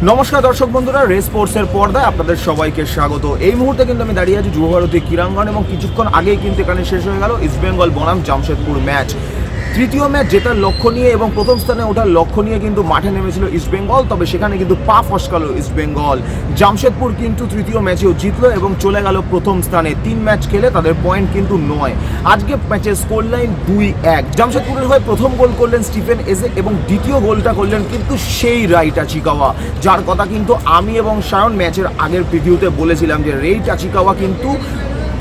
নমস্কার দর্শক বন্ধুরা, রেস স্পোর্টসের পর্দায় আপনাদের সবাইকে স্বাগত। এই মুহূর্তে কিন্তু আমি দাঁড়িয়ে আছি যুবভারতী ক্রীড়াঙ্গন এবং কিছুক্ষণ আগেই কিন্তু এখানে শেষ হয়ে গেল ইস্টবেঙ্গল বনাম জামশেদপুর ম্যাচ। তৃতীয় ম্যাচ জেতার লক্ষ্য নিয়ে এবং প্রথম স্থানে ওঠার লক্ষ্য নিয়ে কিন্তু মাঠে নেমেছিল ইস্টবেঙ্গল, তবে সেখানে কিন্তু পা ফসকালো ইস্টবেঙ্গল। জামশেদপুর কিন্তু তৃতীয় ম্যাচেও জিতলো এবং চলে গেল প্রথম স্থানে। 3 ম্যাচ খেলে তাদের পয়েন্ট কিন্তু 9। আজকে ম্যাচের স্কোর লাইন 2-1। জামশেদপুরের হয়ে প্রথম গোল করলেন স্টিফেন এজে এবং দ্বিতীয় গোলটা করলেন কিন্তু সেই রাইট আচিকাওয়া, যার কথা কিন্তু আমি এবং সায়ন ম্যাচের আগের প্রিভিউতে বলেছিলাম যে রেইট আচিকাওয়া কিন্তু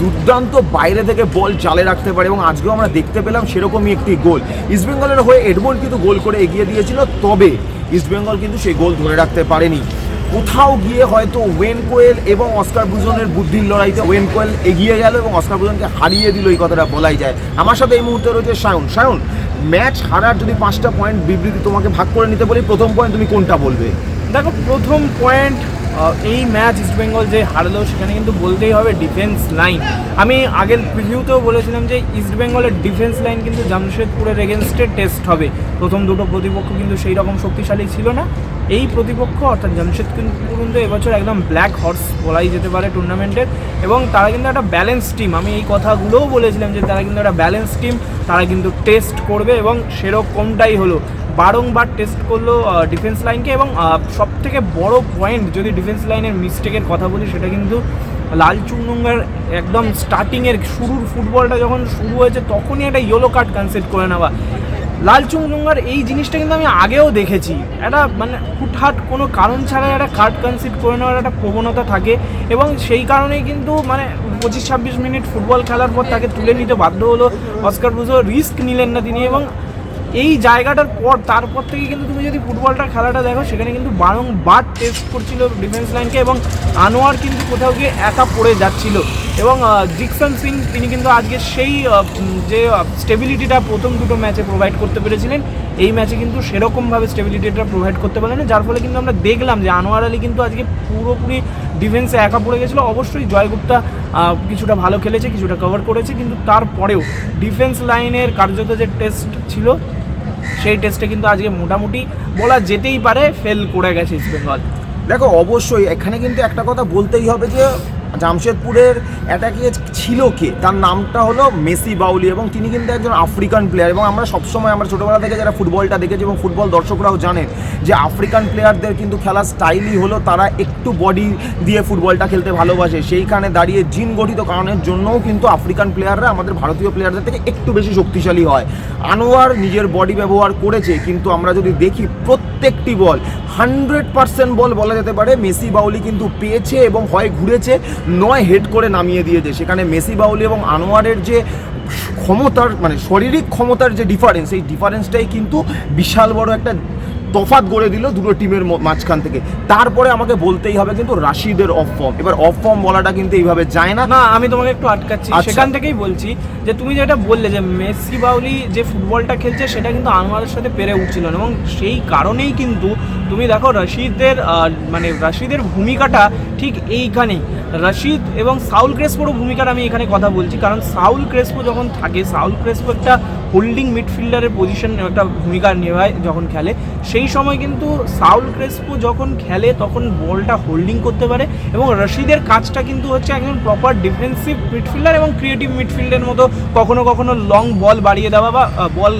দুর্দান্ত বাইরে থেকে বল জালে রাখতে পারে এবং আজকেও আমরা দেখতে পেলাম সেরকমই একটি গোল। ইস্টবেঙ্গলের হয়ে এডমন্ড কিন্তু গোল করে এগিয়ে দিয়েছিল, তবে ইস্টবেঙ্গল কিন্তু সেই গোল ধরে রাখতে পারেনি। কোথাও গিয়ে হয়তো ওয়েন কোয়েল এবং অস্কার ব্রুজনের বুদ্ধির লড়াইতে ওয়েন কোয়েল এগিয়ে গেল এবং অস্কার ব্রুজনকে হারিয়ে দিল, এই কথাটা বলাই যায়। আমার সাথে এই মুহূর্তে রয়েছে সায়ন। ম্যাচ হারার যদি 5টা পয়েন্ট বিবৃতি তোমাকে ভাগ করে নিতে বলি, প্রথম পয়েন্ট তুমি কোনটা বলবে? দেখো, প্রথম পয়েন্ট, এই ম্যাচ ইস্টবেঙ্গল যে হারলো সেখানে কিন্তু বলতেই হবে ডিফেন্স লাইন। আমি আগের প্রিভিউতেও বলেছিলাম যে ইস্টবেঙ্গলের ডিফেন্স লাইন কিন্তু জামশেদপুরের এগেনস্টে টেস্ট হবে। প্রথম দুটো প্রতিপক্ষ কিন্তু সেই রকম শক্তিশালী ছিল না। এই প্রতিপক্ষ অর্থাৎ জামশেদপুর কিন্তু এবছর একদম ব্ল্যাক হর্স বলাই যেতে পারে টুর্নামেন্টের, এবং তারা কিন্তু একটা ব্যালেন্স টিম। আমি এই কথাগুলোও বলেছিলাম যে তারা কিন্তু একটা ব্যালেন্স টিম, তারা কিন্তু টেস্ট করবে এবং সেরকমটাই হলো। বারংবার টেস্ট করলো ডিফেন্স লাইনকে, এবং সবথেকে বড় পয়েন্ট যদি ডিফেন্স লাইনের মিস্টেকের কথা বলি, সেটা কিন্তু লালচুংনুঙ্গার একদম স্টার্টিংয়ের শুরুর ফুটবলটা যখন শুরু হয়েছে তখনই একটা ইয়েলো কার্ড কনসিডার করে নেওয়া। লালচুংনুঙ্গার এই জিনিসটা কিন্তু আমি আগেও দেখেছি, একটা মানে হুটহাট কোনো কারণ ছাড়াই একটা কার্ড কনসিডার করে নেওয়ার একটা প্রবণতা থাকে, এবং সেই কারণেই কিন্তু মানে 25-26 মিনিট ফুটবল খেলার পর তাকে তুলে নিতে বাধ্য হলো অস্কার ব্রুজো। রিস্ক নিলেন না তিনি, এবং এই জায়গাটার পর তারপর থেকে কিন্তু তুমি যদি ফুটবলটা খেলাটা দেখো, সেখানে কিন্তু বারংবার টেস্ট করছিল ডিফেন্স লাইনকে, এবং আনোয়ার কিন্তু কোথাও গিয়ে একা পড়ে যাচ্ছিল, এবং জিকসন সিং তিনি কিন্তু আজকে সেই যে স্টেবিলিটিটা প্রথম দুটো ম্যাচে প্রোভাইড করতে পেরেছিলেন, এই ম্যাচে কিন্তু সেরকমভাবে স্টেবিলিটিটা প্রোভাইড করতে পারলেন না, যার ফলে কিন্তু আমরা দেখলাম যে আনোয়ার আলী কিন্তু আজকে পুরোপুরি ডিফেন্সে একা পড়ে গেছিলো। অবশ্যই জয়গুপ্তা কিছুটা ভালো খেলেছে, কিছুটা কভার করেছে, কিন্তু তারপরেও ডিফেন্স লাইনের কার্যত যে টেস্ট ছিল সেই টেস্টে কিন্তু আজকে মোটামুটি বলা যেতেই পারে ফেল করে গেছে ইস্টবেঙ্গল। দেখো, অবশ্যই এখানে কিন্তু একটা কথা বলতেই হবে যে জামশেদপুরের অ্যাটাকে ছিল কে, তার নামটা হলো মেসি বাউলি, এবং তিনি কিন্তু একজন আফ্রিকান প্লেয়ার। এবং আমরা সবসময় আমরা ছোটোবেলা থেকে যারা ফুটবলটা দেখেছি এবং ফুটবল দর্শকরাও জানেন যে আফ্রিকান প্লেয়ারদের কিন্তু খেলার স্টাইলই হলো তারা একটু বডি দিয়ে ফুটবলটা খেলতে ভালোবাসে। সেইখানে দাঁড়িয়ে জিন গঠিত কারণের জন্যও কিন্তু আফ্রিকান প্লেয়াররা আমাদের ভারতীয় প্লেয়ারদের থেকে একটু বেশি শক্তিশালী হয়। আনোয়ার নিজের বডি ব্যবহার করেছে, কিন্তু আমরা যদি দেখি প্রত্যেকটি বল 100% বল বলা যেতে পারে মেসি বাউলি কিন্তু পেয়েছে, এবং হয় ঘুরেছে নয় হেড করে নামিয়ে দিয়েছে। সেখানে মেসি বাউলি এবং আনোয়ারের যে ক্ষমতার মানে শারীরিক ক্ষমতার যে ডিফারেন্স, এই ডিফারেন্সটাই কিন্তু বিশাল বড় একটা তফাৎ গড়ে দিল দুটো টিমের মাঝখান থেকে। তারপরে আমাকে বলতেই হবে কিন্তু রাশিদের অফ ফর্ম। এবার অফ ফর্ম বলাটা কিন্তু এইভাবে যায় না। না, আমি তোমাকে একটু আটকাচ্ছি, সেখান থেকেই বলছি যে তুমি যেটা বললে যে মেসি বাউলি যে ফুটবলটা খেলছে সেটা কিন্তু আনোয়ারের সাথে পেরে উঠছিল না, এবং সেই কারণেই কিন্তু তুমি দেখো রাশিদের ভূমিকাটা ঠিক এইখানেই। রাশিদ এবং সাউল ক্রেসপোরও ভূমিকার আমি এখানে কথা বলছি, কারণ সাউল ক্রেসপো যখন থাকে, সাউল ক্রেসপো একটা হোল্ডিং মিডফিল্ডারের পজিশন একটা ভূমিকা নেওয়ায় যখন খেলে, সেই সময় কিন্তু সাউল ক্রেসপো যখন খেলে তখন বলটা হোল্ডিং করতে পারে, এবং রাশিদের কাজটা কিন্তু হচ্ছে একজন প্রপার ডিফেন্সিভ মিডফিল্ডার এবং ক্রিয়েটিভ মিডফিল্ডের মতো কখনো কখনো লং বল বাড়িয়ে দেওয়া বা বল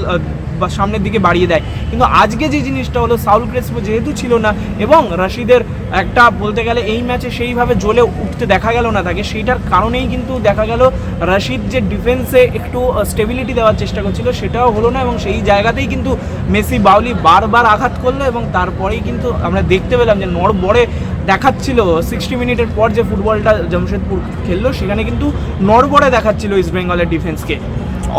বা সামনের দিকে বাড়িয়ে দেয়। কিন্তু আজকে যে জিনিসটা হলো, সাউল ক্রেসপো যেহেতু ছিল না এবং রাশিদের একটা বলতে গেলে এই ম্যাচে সেইভাবে জ্বলে উঠতে দেখা গেল না তাকে, সেইটার কারণেই কিন্তু দেখা গেল রাশিদ যে ডিফেন্সে একটু স্টেবিলিটি দেওয়ার চেষ্টা করছিল সেটাও হলো না, এবং সেই জায়গাতেই কিন্তু মেসি বাউলি বারবার আঘাত করলো, এবং তারপরেই কিন্তু আমরা দেখতে পেলাম যে নড়বড়ে দেখাচ্ছিল 60 মিনিটের পর যে ফুটবলটা জামশেদপুর খেললো, সেখানে কিন্তু নড়বড়ে দেখাচ্ছিল ইস্টবেঙ্গলের ডিফেন্সকে।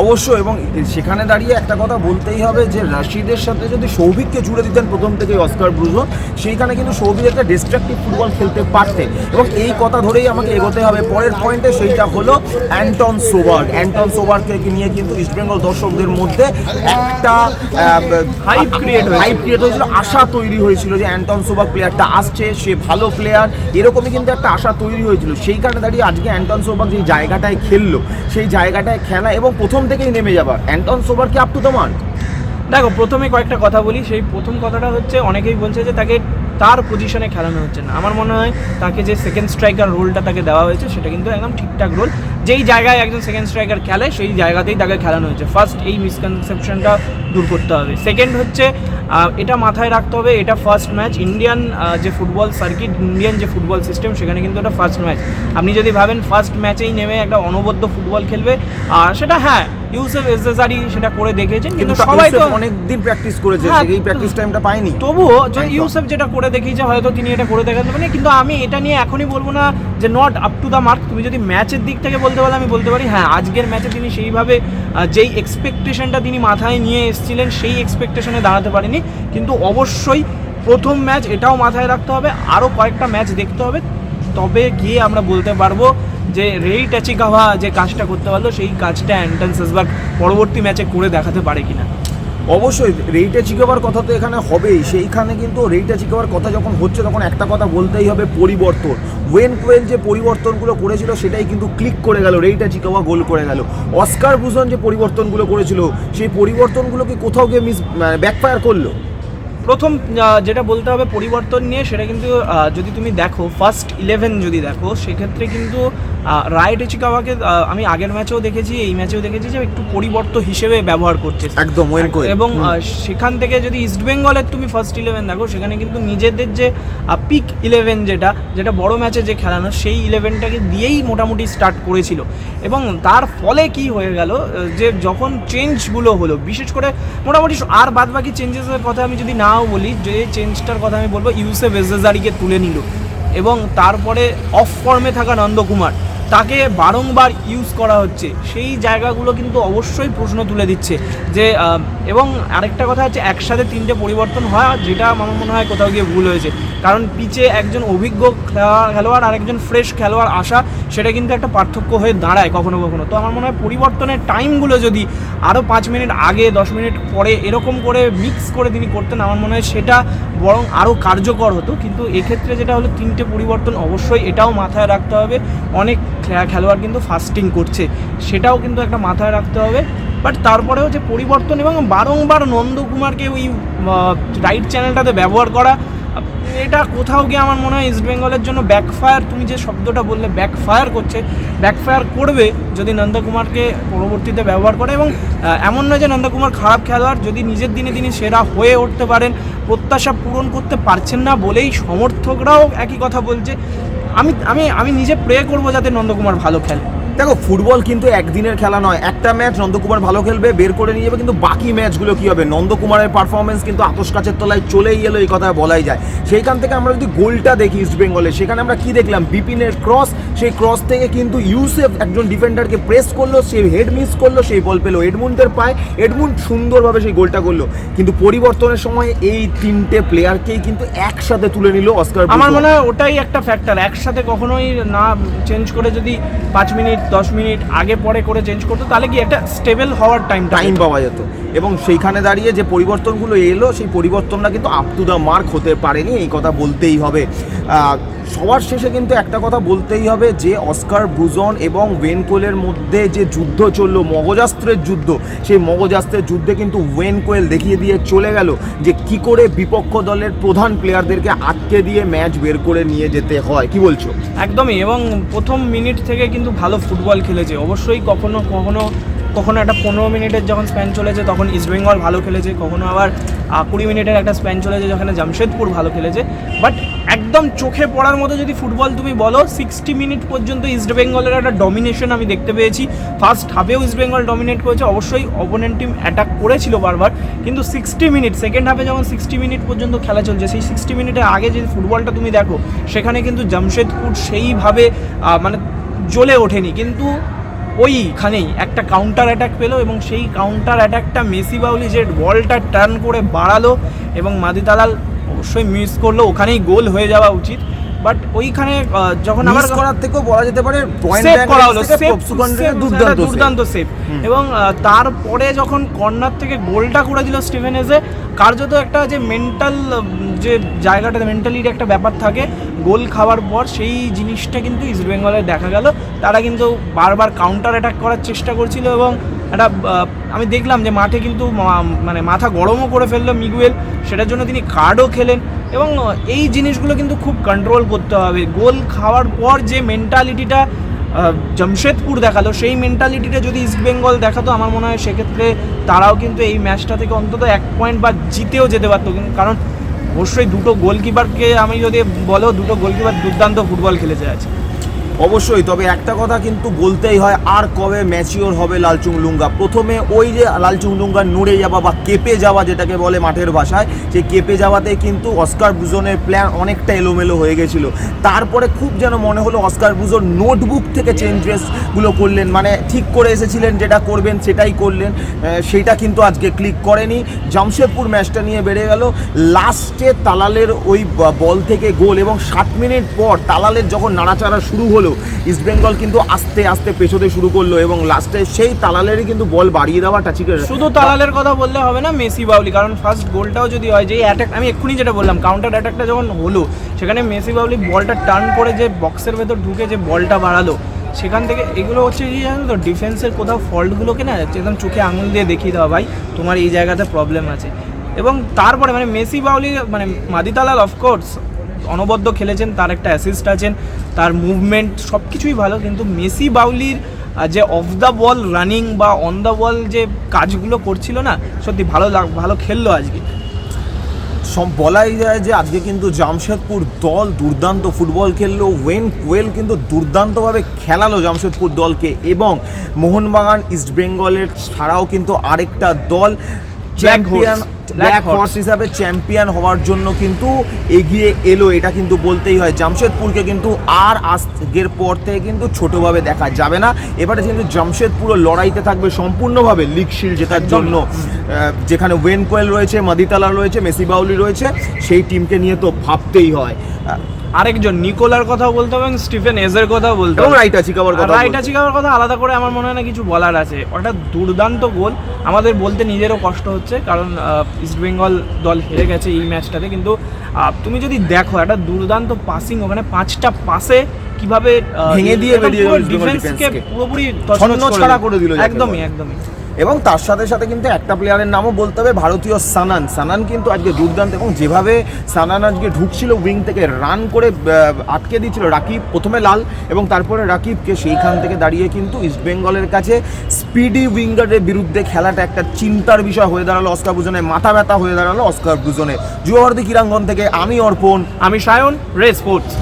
অবশ্যই, এবং সেখানে দাঁড়িয়ে একটা কথা বলতেই হবে যে রাশিদের সাথে যদি সৌভিককে জুড়ে দিতেন প্রথম থেকে অস্কার ব্রুজো, সেইখানে কিন্তু সৌভিক একটা ডিস্ট্রাকটিভ ফুটবল খেলতে পারতেন, এবং এই কথা ধরেই আমাকে এগোতে হবে পরের পয়েন্টে। সেইটা হলো অ্যান্টন সোবার্গকে নিয়ে কিন্তু ইস্টবেঙ্গল দর্শকদের মধ্যে একটা হাইপ ক্রিয়েট হয়েছিল, আশা তৈরি হয়েছিল যে অ্যান্টন সোবার্গ প্লেয়ারটা আসছে, সে ভালো প্লেয়ার, এরকমই কিন্তু একটা আশা তৈরি হয়েছিল। সেইখানে দাঁড়িয়ে আজকে অ্যান্টন সোবার্গ যে জায়গাটায় খেললো, সেই জায়গাটায় খেলা এবং প্রথম থেকেই নেমে যাবার, অ্যান্টন সোবার্গ কি আপ টু দ্য মার্ক? দেখো, প্রথমে কয়েকটা কথা বলি। সেই প্রথম কথাটা হচ্ছে, অনেকেই বলছে যে তাকে তার পজিশনে খেলানো হচ্ছে না। আমার মনে হয় তাকে যে সেকেন্ড স্ট্রাইকার রোলটা তাকে দেওয়া হয়েছে সেটা কিন্তু একদম ঠিকঠাক রোল, যেই জায়গায় একজন সেকেন্ড স্ট্রাইকার খেলে সেই জায়গাতেই তাকে খেলানো হয়েছে। ফার্স্ট এই মিসকনসেপশনটা দূর করতে হবে। সেকেন্ড হচ্ছে এটা মাথায় রাখতে হবে, এটা ফার্স্ট ম্যাচ ইন্ডিয়ান যে ফুটবল সার্কিট, ইন্ডিয়ান যে ফুটবল সিস্টেম, সেখানে কিন্তু এটা ফার্স্ট ম্যাচ। আপনি যদি ভাবেন ফার্স্ট ম্যাচেই নেমে একটা অনবদ্য ফুটবল খেলবে, আর সেটা হ্যাঁ ইউসুফ এজজারি সেটা করে দেখেছেন, কিন্তু সবাই তো অনেক দিন প্র্যাকটিস করেছে, হ্যাঁ, এই প্র্যাকটিস টাইমটা পায়নি। তবুও যদি ইউসুফ যেটা করে দেখিয়েছে হয়তো তিনি এটা করে দেখাতে পারেন, কিন্তু আমি এটা নিয়ে এখনই বলবো না যে not up to the mark. তুমি যদি ম্যাচের দিক থেকে বলতে পারো, আমি বলতে পারি হ্যাঁ আজকের ম্যাচে তিনি সেইভাবে যেই এক্সপেকটেশনটা তিনি মাথায় নিয়ে এসেছিলেন সেই এক্সপেকটেশনে দাঁড়াতে পারেনি। কিন্তু অবশ্যই প্রথম ম্যাচ, এটাও মাথায় রাখতে হবে, আরও কয়েকটা ম্যাচ দেখতে হবে, তবে গিয়ে আমরা বলতে পারবো যে রেই টাচিকাওয়া যে কাজটা করতে পারলো সেই কাজটা অ্যান্টন সেসবার্গ পরবর্তী ম্যাচে করে দেখাতে পারে কিনা। অবশ্যই রেইটা চিকাবার কথা তো এখানে হবেই, সেইখানে কিন্তু রেইটা চিকাবার কথা যখন হচ্ছে তখন একটা কথা বলতেই হবে, পরিবর্তন। ওয়েন কোয়েল যে পরিবর্তনগুলো করেছিল সেটাই কিন্তু ক্লিক করে গেল, রেইটা চিকাওয়া গোল করে গেল। অস্কার বুজন যে পরিবর্তনগুলো করেছিল সেই পরিবর্তনগুলো কি কোথাও গিয়ে ব্যাকফায়ার করলো? প্রথম যেটা বলতে হবে পরিবর্তন নিয়ে, সেটা কিন্তু যদি তুমি দেখো ফার্স্ট 11 যদি দেখো, সেক্ষেত্রে কিন্তু রায় টাচিকাওয়াকে আমি আগের ম্যাচেও দেখেছি, এই ম্যাচেও দেখেছি যে একটু পরিবর্তন হিসেবে ব্যবহার করছে একদম ওয়েন কোয়েল। এবং সেখান থেকে যদি ইস্টবেঙ্গলের তুমি ফার্স্ট 11 দেখো, সেখানে কিন্তু নিজেদের যে পিক 11 যেটা বড় ম্যাচে যে খেলানো, সেই 11টাকে দিয়েই মোটামুটি স্টার্ট করেছিল। এবং তার ফলে কি হয়ে গেল যে যখন চেঞ্জগুলো হলো, বিশেষ করে মোটামুটি আর বাদ বাকি চেঞ্জেসের কথা আমি যদি নাও বলি, যে চেঞ্জটার কথা আমি বলবো ইউসুফ এজজারিকে তুলে নিল, এবং তারপরে অফ ফর্মে থাকা নন্দকুমার তাকে বারংবার ইউজ করা হচ্ছে, সেই জায়গাগুলো কিন্তু অবশ্যই প্রশ্ন তুলে দিচ্ছে যে এবং আরেকটা কথা হচ্ছে একসাথে তিনটে পরিবর্তন হয়, যেটা আমার মনে হয় কোথাও গিয়ে ভুল হয়েছে। কারণ পিচে একজন অভিজ্ঞ খেলোয়াড় আর একজন ফ্রেশ খেলোয়াড় আসা, সেটা কিন্তু একটা পার্থক্য হয়ে দাঁড়ায় কখনো কখনো। তো আমার মনে হয় পরিবর্তনের টাইমগুলো যদি আরও 5 মিনিট আগে 10 মিনিট পরে এরকম করে মিক্স করে তিনি করতেন, আমার মনে হয় সেটা বরং আরও কার্যকর হতো। কিন্তু এক্ষেত্রে যেটা হলো তিনটে পরিবর্তন, অবশ্যই এটাও মাথায় রাখতে হবে, অনেক খেলোয়াড় কিন্তু ফাস্টিং করছে, সেটাও কিন্তু একটা মাথায় রাখতে হবে। বাট তারপরেও যে পরিবর্তন এবং বারংবার নন্দকুমারকে ওই রাইট চ্যানেলটাতে ব্যবহার করা, এটা কোথাও গিয়ে আমার মনে হয় ইস্টবেঙ্গলের জন্য ব্যাকফায়ার, তুমি যে শব্দটা বললে ব্যাকফায়ার করছে, ব্যাকফায়ার করবে যদি নন্দকুমারকে পরবর্তীতে ব্যবহার করে। এবং এমন নয় যে নন্দকুমার খারাপ খেলোয়াড়, যদি নিজের দিনে তিনি সেরা হয়ে উঠতে পারেন, প্রত্যাশা পূরণ করতে পারছেন না বলেই সমর্থকরাও একই কথা বলছে। আমি নিজে প্রে করবো যাতে নন্দকুমার ভালো খেলে। দেখো ফুটবল কিন্তু একদিনের খেলা নয়, একটা ম্যাচ নন্দকুমার ভালো খেলবে, বের করে নিয়ে যাবে, কিন্তু বাকি ম্যাচগুলো কী হবে? নন্দকুমারের পারফরমেন্স কিন্তু আতশ কাচের তলায় চলেই এলো, এই কথা বলাই যায়। সেইখান থেকে আমরা যদি গোলটা দেখি ইস্টবেঙ্গলে, সেখানে আমরা কি দেখলাম? বিপিনের ক্রস, সেই ক্রস থেকে কিন্তু ইউসুফ একজন ডিফেন্ডারকে প্রেস করলো, সে হেড মিস করলো, সেই বল পেলো এডমুন্ডের পায়, এডমুন্ড সুন্দরভাবে সেই গোলটা করলো। কিন্তু পরিবর্তনের সময় এই তিনটে প্লেয়ারকেই কিন্তু একসাথে তুলে নিল অস্কার। আমার মনে হয় ওটাই একটা ফ্যাক্টর, একসাথে কখনোই না চেঞ্জ করে যদি 5 মিনিট 10 মিনিট আগে পরে করে চেঞ্জ করতো, তাহলে কি একটা স্টেবল হওয়ার টাইম পাওয়া যেত। এবং সেইখানে দাঁড়িয়ে যে পরিবর্তনগুলো এলো, সেই পরিবর্তনটা কিন্তু আপ টু দ্য মার্ক হতে পারেনি, এই কথা বলতেই হবে। সবার শেষে কিন্তু একটা কথা বলতেই হবে যে অস্কার ব্রুজন এবং ওয়েন কোয়েলের মধ্যে যে যুদ্ধ চললো, মগজাস্ত্রের যুদ্ধ, সেই মগজাস্ত্রের যুদ্ধে কিন্তু ওয়েন কোয়েল দেখিয়ে দিয়ে চলে গেল যে কি করে বিপক্ষ দলের প্রধান প্লেয়ারদেরকে আটকে দিয়ে ম্যাচ বের করে নিয়ে যেতে হয়। কি বলছো? একদমই, এবং প্রথম মিনিট থেকে কিন্তু ভালো ফুটবল খেলেছে। অবশ্যই কখনো একটা 15 মিনিটের যখন স্প্যান চলেছে তখন ইস্টবেঙ্গল ভালো খেলেছে, কখনো আবার 20 মিনিটের একটা স্প্যান চলেছে যেখানে জামশেদপুর ভালো খেলেছে। বাট একদম চোখে পড়ার মতো যদি ফুটবল তুমি বলো, 60 মিনিট পর্যন্ত ইস্টবেঙ্গলের একটা ডমিনেশন আমি দেখতে পেয়েছি। ফার্স্ট হাফেও ইস্টবেঙ্গল ডমিনেট করেছে, অবশ্যই অপোনেন্ট টিম অ্যাটাক করেছিল বারবার, কিন্তু 60 মিনিট, সেকেন্ড হাফে যখন 60 মিনিট পর্যন্ত খেলা চলছে, সেই 60 মিনিটের আগে যে ফুটবলটা তুমি দেখো, সেখানে কিন্তু জামশেদপুর সেইভাবে মানে জ্বলে ওঠেনি। কিন্তু ওইখানেই একটা কাউন্টার অ্যাটাক পেলো, এবং সেই কাউন্টার অ্যাটাকটা মেসি বাউলি যে বলটা টার্ন করে বাড়ালো এবং মাদি দালাল অবশ্যই মিস করলো, ওখানেই গোল হয়ে যাওয়া উচিত। বাট ওইখানে যখন আবার করার থেকেও বলা যেতে পারে সেভ করা হলো, দুর্দান্ত সেভ। এবং তারপরে যখন কর্নার থেকে গোলটা করে দিল স্টিভেন এজে, কার্যত একটা যে মেন্টাল যে জায়গাটা, মেন্টালির একটা ব্যাপার থাকে গোল খাওয়ার পর, সেই জিনিসটা কিন্তু ইস্টবেঙ্গলে দেখা গেল। তারা কিন্তু বারবার কাউন্টার অ্যাটাক করার চেষ্টা করছিল এবং একটা আমি দেখলাম যে মাঠে কিন্তু মানে মাথা গরমও করে ফেললো মিগুয়েল, সেটার জন্য তিনি কার্ডও খেলেন। এবং এই জিনিসগুলো কিন্তু খুব কন্ট্রোল করতে হবে। গোল খাওয়ার পর যে মেন্টালিটিটা জামশেদপুর দেখালো, সেই মেন্টালিটিটা যদি ইস্টবেঙ্গল দেখাতো আমার মনে হয় সেক্ষেত্রে তারাও কিন্তু এই ম্যাচটা থেকে অন্তত 1 পয়েন্ট বা জিতেও যেতে পারতো। কিন্তু কারণ অবশ্যই দুটো গোলকিপারকে আমি যদি বলো, দুটো গোলকিপার দুর্দান্ত ফুটবল খেলেছে আছে অবশ্যই। তবে একটা কথা কিন্তু বলতেই হয়, আর কবে ম্যাচিওর হবে লালচুংলুঙ্গা। প্রথমে ওই যে লালচুংলুঙ্গা নড়ে যাওয়া বা কেঁপে যাওয়া যেটাকে বলে মাঠের ভাষায়, সেই কেঁপে যাওয়াতে কিন্তু অস্কার ব্রুজনের প্ল্যান অনেকটা এলোমেলো হয়ে গেছিলো। তারপরে খুব যেন মনে হলো অস্কার ব্রুজোর নোটবুক থেকে চেঞ্জেসগুলো করলেন, মানে ঠিক করে এসেছিলেন যেটা করবেন সেটাই করলেন, সেইটা কিন্তু আজকে ক্লিক করেনি। জামশেদপুর ম্যাচটা নিয়ে বেড়ে গেল। লাস্টে তালালের ওই বল থেকে গোল, এবং 60 মিনিট পর তালালের যখন নাড়াচাড়া শুরু হলো, ইস্টবেঙ্গল কিন্তু আস্তে আস্তে পেছোতে শুরু করলো এবং লাস্টে সেই তালালেরই কিন্তু বল বাড়িয়ে দেওয়া টাচিকের। শুধু তালালের কথা বললে হবে না, মেসি বাউলি, কারণ ফার্স্ট গোলটাও যদি হয় যে অ্যাটাক, আমি এক্ষুনি যেটা বললাম কাউন্টার অ্যাটাকটা যখন হলো, সেখানে মেসি বাউলি বলটা টার্ন করে যে বক্সের ভেতর ঢুকে যে বলটা বাড়ালো, সেখান থেকে এগুলো হচ্ছে কি জানো তো, ডিফেন্সের কোথাও ফল্টগুলোকে না একদম চোখে আঙুল দিয়ে দেখিয়ে দেওয়া, ভাই তোমার এই জায়গাতে প্রবলেম আছে। এবং তারপরে মানে মেসি বাউলি মানে মাদিতালাল অফকোর্স অনবদ্য খেলেছেন, তার একটা অ্যাসিস্ট আছেন, তার মুভমেন্ট সব কিছুই ভালো, কিন্তু মেসি বাউলির যে অফ দ্য বল রানিং বা অন দ্য বল যে কাজগুলো করছিল না, সত্যি ভালো খেললো আজকে। সব বলাই যায় যে আজকে কিন্তু জামশেদপুর দল দুর্দান্ত ফুটবল খেললো। ওয়েন কোয়েল কিন্তু দুর্দান্তভাবে খেলালো জামশেদপুর দলকে, এবং মোহনবাগান ইস্টবেঙ্গলের ছাড়াও কিন্তু আরেকটা দল চ্যাম্পিয়ন ব্ল্যাক হর্স হিসাবে চ্যাম্পিয়ন হওয়ার জন্য কিন্তু এগিয়ে এলো, এটা কিন্তু বলতেই হয়। জামশেদপুরকে কিন্তু আর আজকের পর থেকে কিন্তু ছোটোভাবে দেখা যাবে না। এবারে কিন্তু জামশেদপুরও লড়াইতে থাকবে সম্পূর্ণভাবে লিগ শিল্ড জেতার জন্য, যেখানে ওয়েন কোয়েল রয়েছে, মাদিতালা রয়েছে, মেসি বাউলি রয়েছে, সেই টিমকে নিয়ে তো ভাবতেই হয়। আরেকজন নিকোলার কথা বলতে হবে এবং স্টিফেন এজের কথা বলতে হবে, রাইটা চিকাওয়ার কথা আলাদা করে আমার মনে হয় না কিছু বলার আছে। ওটা দুর্দান্ত গোল, আমাদের বলতে নিজেরও কষ্ট হচ্ছে কারণ ইস্টবেঙ্গল দল হেরে গেছে এই ম্যাচটাতে, কিন্তু তুমি যদি দেখো একটা দুর্দান্ত পাসিং, ওখানে 5টা পাসে কিভাবে ভেঙে দিয়ে বেরিয়ে গেল ডিফেন্সকে পুরোপুরি ছন্নছাড়া করে দিল একদমই। এবং তার সাথে সাথে কিন্তু একটা প্লেয়ারের নামও বলতে হবে, ভারতীয় সানান কিন্তু আজকে দুর্দান্ত, এবং যেভাবে সানান আজকে ঢুকছিল উইং থেকে রান করে আটকে দিচ্ছিল রাকিব, প্রথমে লাল এবং তারপরে রাকিবকে, সেইখান থেকে দাঁড়িয়ে কিন্তু ইস্টবেঙ্গলের কাছে স্পিডি উইঙ্গারের বিরুদ্ধে খেলাটা একটা চিন্তার বিষয় হয়ে দাঁড়ালো অস্কার ব্রুজনে, মাথা ব্যথা হয়ে দাঁড়ালো অস্কার ব্রুজনে। যুবভারতী ক্রীড়াঙ্গন থেকে আমি অর্পণ, আমি সায়ন, রে স্পোর্টস।